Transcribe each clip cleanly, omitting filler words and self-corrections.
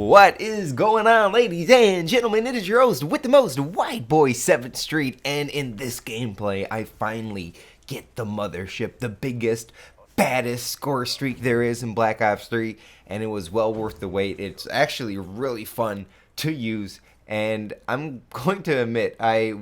What is going on, ladies and gentlemen? It is your host with the most, White Boy 7th Street, and in this gameplay, I finally get the Mothership, the biggest, baddest score streak there is in Black Ops 3, and it was well worth the wait. It's actually really fun to use, and I'm going to admit, I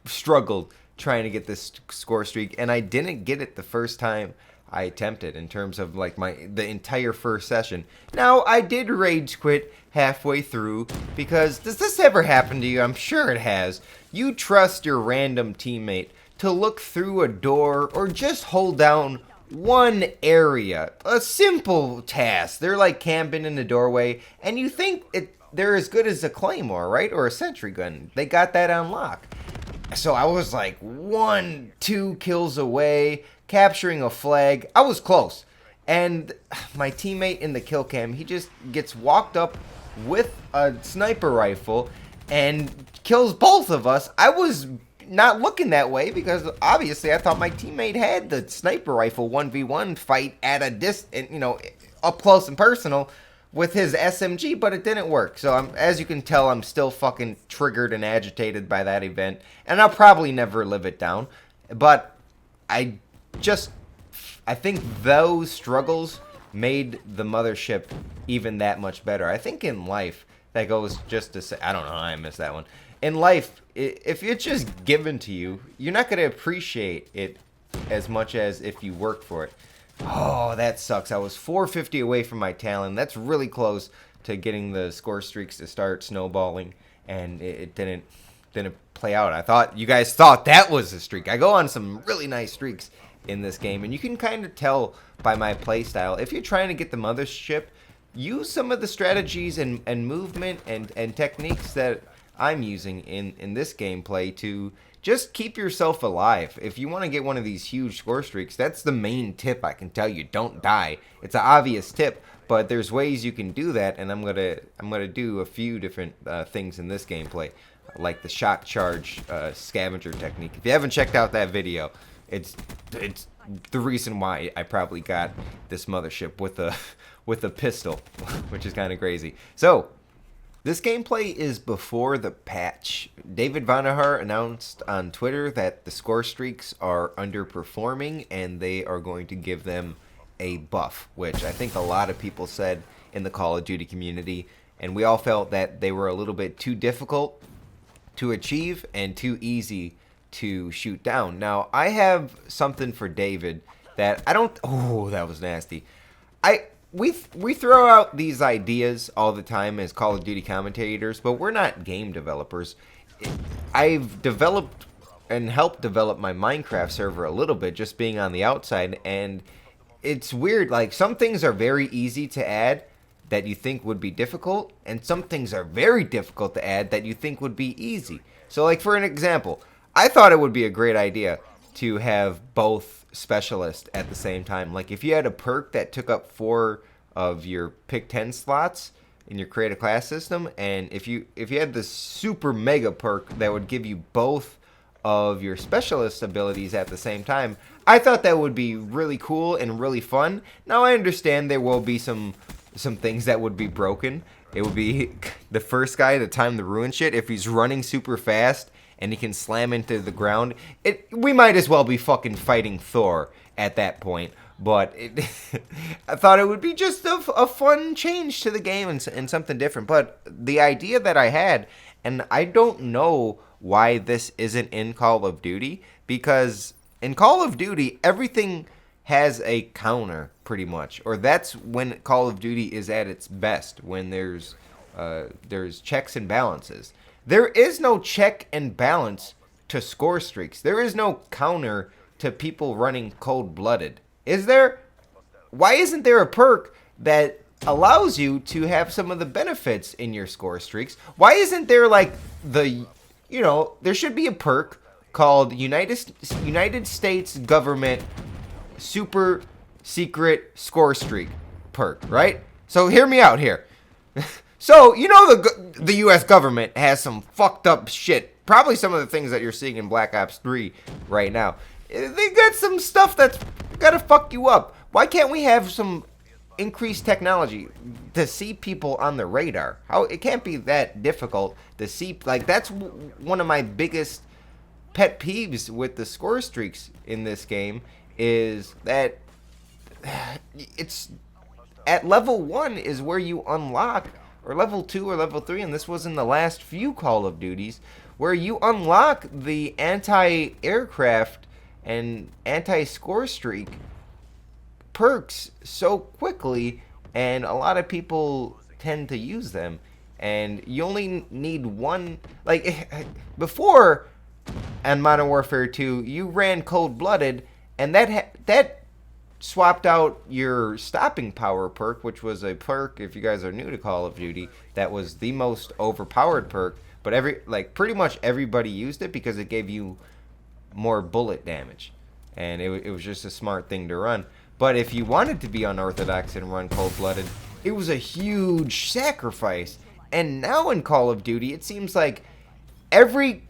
struggled trying to get this score streak, and I didn't get it the first time I attempted in terms of like the entire first session. Now, I did rage quit halfway through because does this ever happen to you? I'm sure it has. You trust your random teammate to look through a door or just hold down one area. A simple task. They're like camping in the doorway and you think they're as good as a claymore, right? Or a sentry gun. They got that on lock. So I was like 1-2 kills away, capturing a flag. I was close. And my teammate in the kill cam, he just gets walked up with a sniper rifle and kills both of us. I was not looking that way because obviously I thought my teammate had the sniper rifle 1v1 fight at a distance, up close and personal with his SMG, but it didn't work. So as you can tell, I'm still fucking triggered and agitated by that event, and I'll probably never live it down. But I think those struggles made the Mothership even that much better. I think in life, that goes just to say, I don't know how I missed that one. In life, if it's just given to you, you're not going to appreciate it as much as if you work for it. Oh, that sucks. I was 450 away from my Talon. That's really close to getting the score streaks to start snowballing, and it didn't play out. I thought you guys thought that was a streak. I go on some really nice streaks in this game, and you can kind of tell by my playstyle. If you're trying to get the Mothership, use some of the strategies and movement and techniques that I'm using in this gameplay to just keep yourself alive. If you want to get one of these huge score streaks, that's the main tip I can tell you. Don't die. It's an obvious tip, but there's ways you can do that, and I'm gonna do a few different things in this gameplay, like the shock charge scavenger technique. If you haven't checked out that video, it's the reason why I probably got this Mothership with a pistol, which is kind of crazy. So this gameplay is before the patch. David Vonnegut announced on Twitter that the score streaks are underperforming and they are going to give them a buff, which I think a lot of people said in the Call of Duty community, and we all felt that they were a little bit too difficult to achieve and too easy to shoot down. Now, I have something for David that I don't... Oh, that was nasty. We throw out these ideas all the time as Call of Duty commentators, but we're not game developers. I've developed and helped develop my Minecraft server a little bit, just being on the outside, and it's weird. Like, some things are very easy to add that you think would be difficult, and some things are very difficult to add that you think would be easy. So, like, for an example, I thought it would be a great idea to have both specialists at the same time. Like, if you had a perk that took up 4 of your pick 10 slots in your create a class system, and if you had the super mega perk that would give you both of your specialist abilities at the same time, I thought that would be really cool and really fun. Now, I understand there will be some things that would be broken. It would be the first guy to time the ruin shit. If he's running super fast and he can slam into the ground, we might as well be fucking fighting Thor at that point. But I thought it would be just a fun change to the game and something different. But the idea that I had, and I don't know why this isn't in Call of Duty, because in Call of Duty, everything has a counter, pretty much. Or that's when Call of Duty is at its best, when there's checks and balances. There is no check and balance to score streaks. There is no counter to people running cold-blooded. Is there? Why isn't there a perk that allows you to have some of the benefits in your score streaks? Why isn't there like there should be a perk called United States Government Super Secret Score Streak perk, right? So hear me out here. So, the U.S. government has some fucked up shit. Probably some of the things that you're seeing in Black Ops 3 right now. They got some stuff that's gotta fuck you up. Why can't we have some increased technology to see people on the radar. How it can't be that difficult to see. Like that's one of my biggest pet peeves with the score streaks in this game is that it's at level 1 is where you unlock, or level 2 or level 3, and this was in the last few Call of Duties, where you unlock the anti-aircraft and anti-score streak perks so quickly, and a lot of people tend to use them, and you only need one. Like before on Modern Warfare 2, you ran cold-blooded, and that swapped out your stopping power perk, which was a perk, if you guys are new to Call of Duty, that was the most overpowered perk, but pretty much everybody used it because it gave you more bullet damage, and it was just a smart thing to run. But if you wanted to be unorthodox and run cold-blooded, it was a huge sacrifice. And now in Call of Duty, it seems like every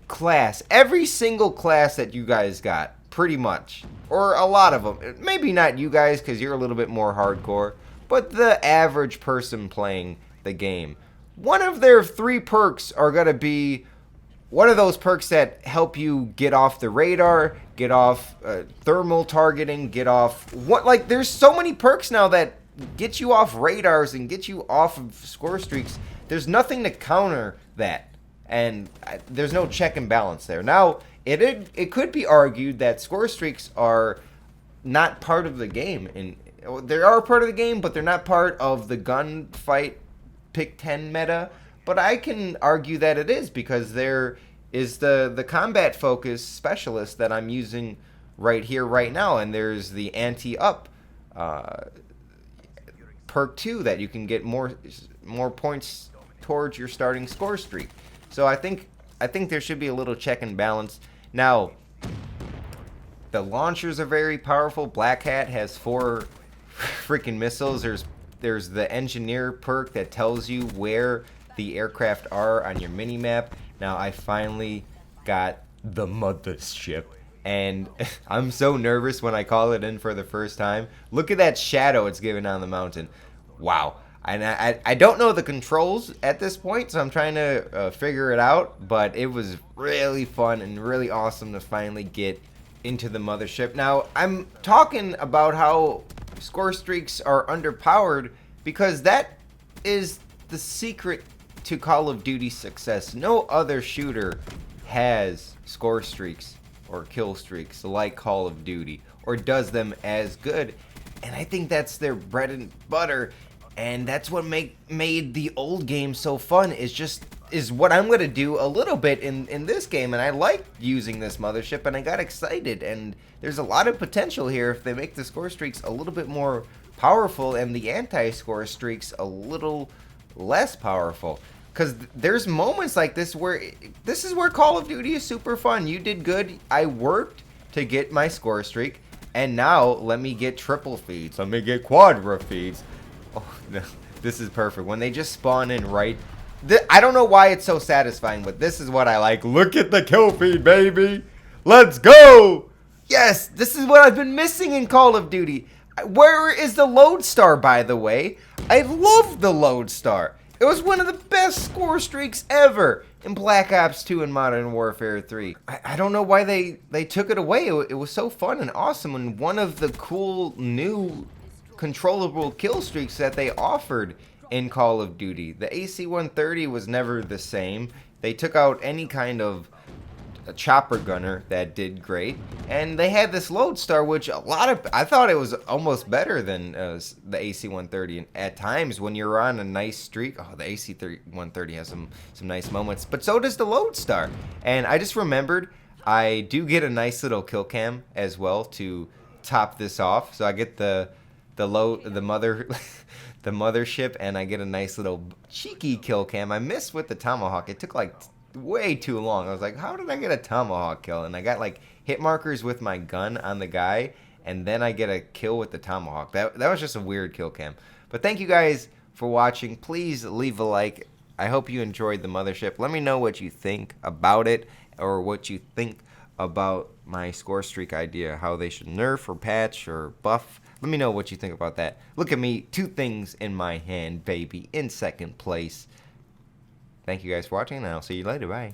single class that you guys got, pretty much, or a lot of them, maybe not you guys because you're a little bit more hardcore, but the average person playing the game, one of their 3 perks are going to be one of those perks that help you get off the radar, get off thermal targeting, get off there's so many perks now that get you off radars and get you off of score streaks. There's nothing to counter that, and there's no check and balance there. Now it could be argued that score streaks are not part of the game, and they are part of the game, but they're not part of the gunfight pick 10 meta. But I can argue that it is, because there is the combat focus specialist that I'm using right here, right now, and there's the anti-up perk 2 that you can get more points towards your starting score streak. So I think there should be a little check and balance. Now, the launchers are very powerful. Black Hat has 4 freaking missiles. There's the engineer perk that tells you where the aircraft are on your minimap. Now I finally got the Mothership, and I'm so nervous when I call it in for the first time. Look at that shadow it's giving on the mountain. Wow. And I don't know the controls at this point, so I'm trying to figure it out, but it was really fun and really awesome to finally get into the Mothership. Now, I'm talking about how score streaks are underpowered because that is the secret to Call of Duty success. No other shooter has score streaks or kill streaks like Call of Duty, or does them as good, and I think that's their bread and butter, and that's what made the old game so fun, is what I'm going to do a little bit in this game. And I like using this Mothership, and I got excited, and there's a lot of potential here if they make the score streaks a little bit more powerful and the anti-score streaks a little less powerful. Because there's moments like this where this is where Call of Duty is super fun. You did good. I worked to get my score streak, and now let me get triple feeds. Let me get quadra feeds. Oh, no, this is perfect. When they just spawn in right... I don't know why it's so satisfying, but this is what I like. Look at the kill feed, baby. Let's go. Yes, this is what I've been missing in Call of Duty. Where is the Lodestar, by the way? I love the Lodestar. It was one of the best score streaks ever in Black Ops 2 and Modern Warfare 3. I don't know why they took it away. It was so fun and awesome, and one of the cool new controllable kill streaks that they offered in Call of Duty. The AC-130 was never the same. They took out any kind of a chopper gunner that did great, and they had this Lodestar, which I thought it was almost better than the AC-130 at times when you're on a nice streak. Oh, the AC-130 has some nice moments, but so does the Lodestar. And I just remembered I do get a nice little kill cam as well to top this off. So I get the Mothership, and I get a nice little cheeky kill cam. I missed with the Tomahawk. It took like way too long. I was like, how did I get a Tomahawk kill? And I got like hit markers with my gun on the guy, and then I get a kill with the Tomahawk. That was just a weird kill cam. But thank you guys for watching. Please leave a like. I hope you enjoyed the Mothership. Let me know what you think about it, or what you think about my score streak idea, how they should nerf or patch or buff. Let me know what you think about that. Look at me, 2 things in my hand, baby, in second place. Thank you guys for watching, and I'll see you later. Bye.